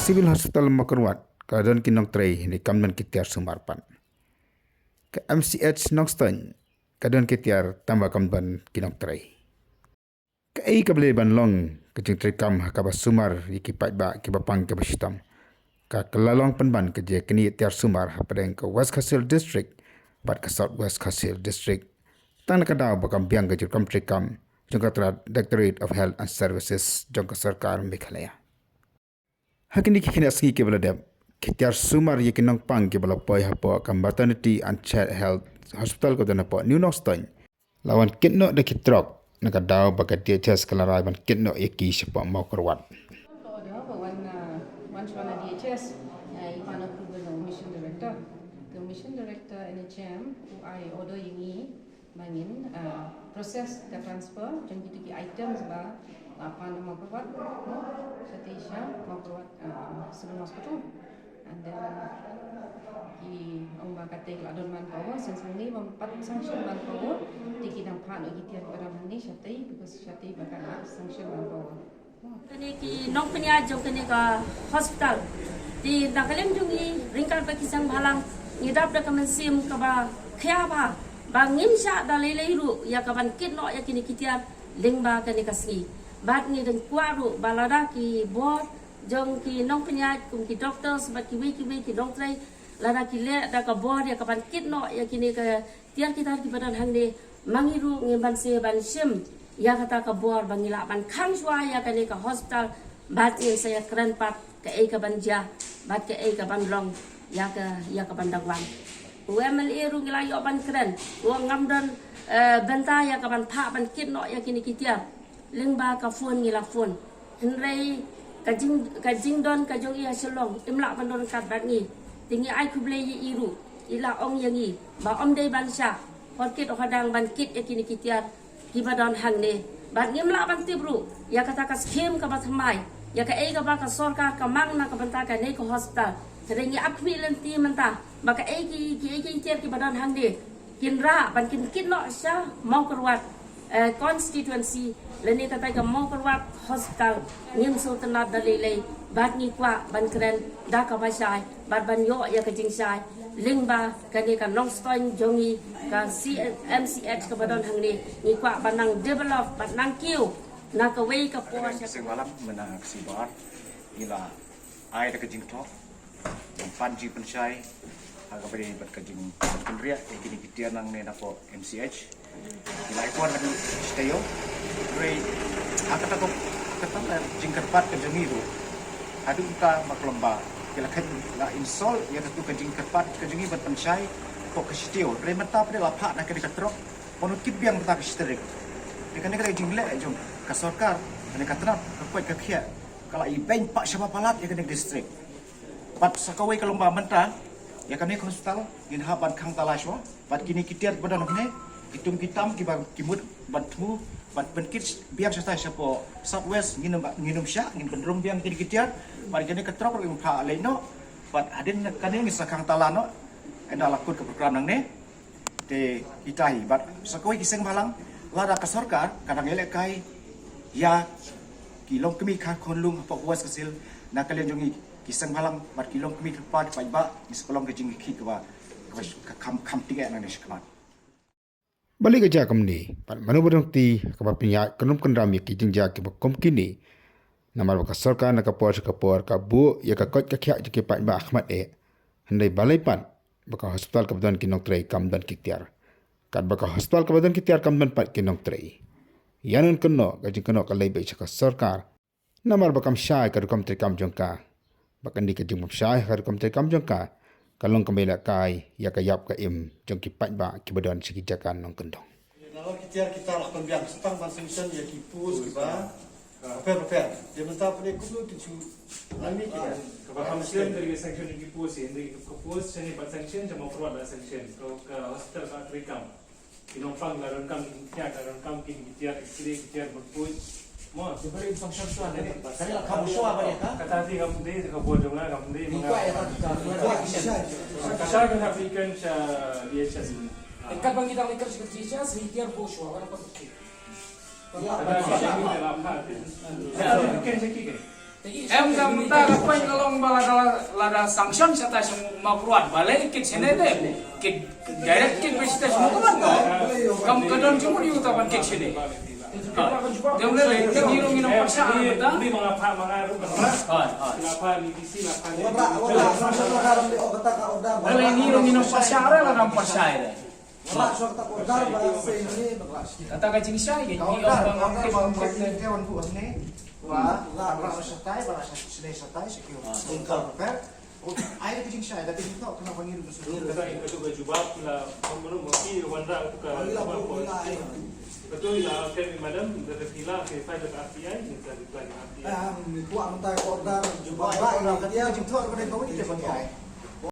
Civil Hospital Makarwat keadaan kinong tray ni kamdan kitiar sumarpan. Ke MCH Nongstein keadaan kitiar tambah kamdan kinong tray. Ke ai kabele banlong kejing tray kam hakabas sumar yikipat ba kibapang kebasitam. Ka kelalong penban keje kini tiar sumar hapadeng ke West Khasil District pat ke South West Khasil District. Tang nakadaw bakam biang kejir kam tray kam jangka terat Directorate of Health and Services jangka sarkar Meghalaya. Hakini kikini aski ke beladap kitiar sumar yikinong pang ke balapoi hapo ke Maternity and Child Health Hospital ko dana po New Northstone lawan kitno de kitrok nakadaw bakat dia jas kalarai ban kitno yaki siapa mau kerwat. Once one DHS, Ivan approval the mission director. The mission director NHM who I order ini bangin proses the transfer jang gitu ki items ba apa nama perbuat Satisha mau perbuat sebelum hospital and then ki ông bà kata kalau ada manpower since ni mempat sanction manpower tiki nang pan lagi tiap orang ni syati because syati bakal sanction manpower. Kini ki nong penya jong kini ka hospital di dakalem jungi ringkal pa kisang balang ngidap da kamen sim ka ba khya ba bangim sha dalilai ru ya ka ban kit no ya kini kitiar lingba kini kasi bat ni den kwaru balada ki board jong ki nong penya kum ki doctors bat ki wi ki dokter lada ki le da ka board ya ka ban kit no ya kini ka tiar kita ki badan hangde mangiru ngiban se ban sim ya kata ka bor bangila ban khang shwa ya kani ka hospital bat ni saya keren pat ka ai ka banja bat ka ai ka ban long ya ka ban dagwan UMLA ru ngila yo ban keren ru ngamdan benta ya ka ban pha ban kit no ya kini kitia lingba ka phone ngila phone henrei ka jing don ka jong ya selong imla ban don kat bat ni tingi ai kuble yi iru ila ong yangi ba om dei ban sha hot-kit okadang ban kit ya kini kitia Kibadon hang ni, bat ngimla ban tibru, ya kata ka skim ka batmai, ya ka ei ka ba ka sorkar ka mang na ka banta ka nei ko hospital, sering ya akwi lenti menta, baka ei ki tiar ki badan hang ni, kinra ban kin no sya mau kerwat constituency leni kata ka mau kerwat hospital ngim so tenat dalilai bat ni kwa ban keren da ka basai bat ban yo ya ka jingsai lingba kani ka Nongstein jongi ka MCH ka badon hang ni ni kwa banang develop bat nang kiu na ka wei ka po sing malam mena sibar ila ai da ka jing tok panji pensai aga beri bat ka jing penria kini kitia nang ne na po MCH ila ikon lagi steyo rei aka ta jing kerpat ka jongi ru adu ka maklomba kila kan la insol ya tu kajing kerpat kajingi bat pensai ko kastio re mata pada lapha nak ke katrok ponu kibyang mata kastrik dekan kala jingle jom ka sarkar ane katra ko ka khia kala i bank pak siapa palat ya kan distrik pat sakawai kalomba menta ya kan hospital in haban khang talaswa pat kini kitiar badan ne hitung kitam kimut batmu bat penkit biang saya siapa Southwest nginum sya ngin pendrum biang kini kitiar mari kini ketrok ring pha leno bat hadin kani misakang talano enda lakut ke program nang ne te kitai bat sakoi kiseng balang lada ka sarkar kadang elek kai ya kilong kemi kha khonlung pa West Khasil na kalian jongi kiseng balang bat kilong kemi kepat pai ba miskolong ke jingi ki ba kam tiga nang ne shikmat Balik kerja kami, pada mana berang ti kabar penyak kenum kendram yaki jengja ke bakom kini. Nama baka sarkar nak kapor kabu ya kakot kakyak jeki Pak Mbak Ahmad Hendai balai pan baka hospital kebetulan kinong tray kamdan kitiar. Kat baka hospital kebetulan kitiar kamdan pat kinong tray. Yanun keno gajing keno kalai baik cakap sarkar. Nama bakam syai kadukam tray kam jongka. Bakan di kajing syai kadukam tray kam jongka. Kalong kembali kai ya kayap ka im jong kipat ba kibadan sekijakan nong kendong. Kalau kita lakukan biang setang bansen ya kipus kiba prepare. Dia minta pada kudu tu lami kita. Kalau sanction dari sanction yang kipus ini kipus seni pat sanction cuma keluar dari sanction. Kalau ke hospital kat rekam. Kinopang laran kam kita berpus. Mau Diberi function suan ni. Kali lah kamu suan apa dia? kata dia kamu dia kabur jonglah kamu dia. Minggu ayat Saya kan African dia chas. Ikat bang kita ikat sekitar sekitar boswa apa tu? Ada dia lah apa? Saya kan cekik. Em ka menta apa yang kalong lada sanction sata semua keluar balai kit sini deh kit direct kit presiden semua kan kam kadon cuma diutapan kit sini dia mulai tinggi rongin apa sah betul Hindi mga kenapa di sini Wala sa karam di kata ka order. balai ini rongin apa sah lah kam persai deh Wala sa ta order ba sa ini baklas. kata kacing saya gitu Order orang order orang ba ka tewan bu asne. Wa para sa tay para sa sine sa tay sa kiyo. Ungkal prepare. Ay ka jing siya dati dito kana pangiru sa Ito ka jubab la pamano maki wanda ito ka betul lah kami madam dari pila ke file ke RTI kita di plan RTI Kuha man tayo order, juba ba ina dia jing to ba ko ni te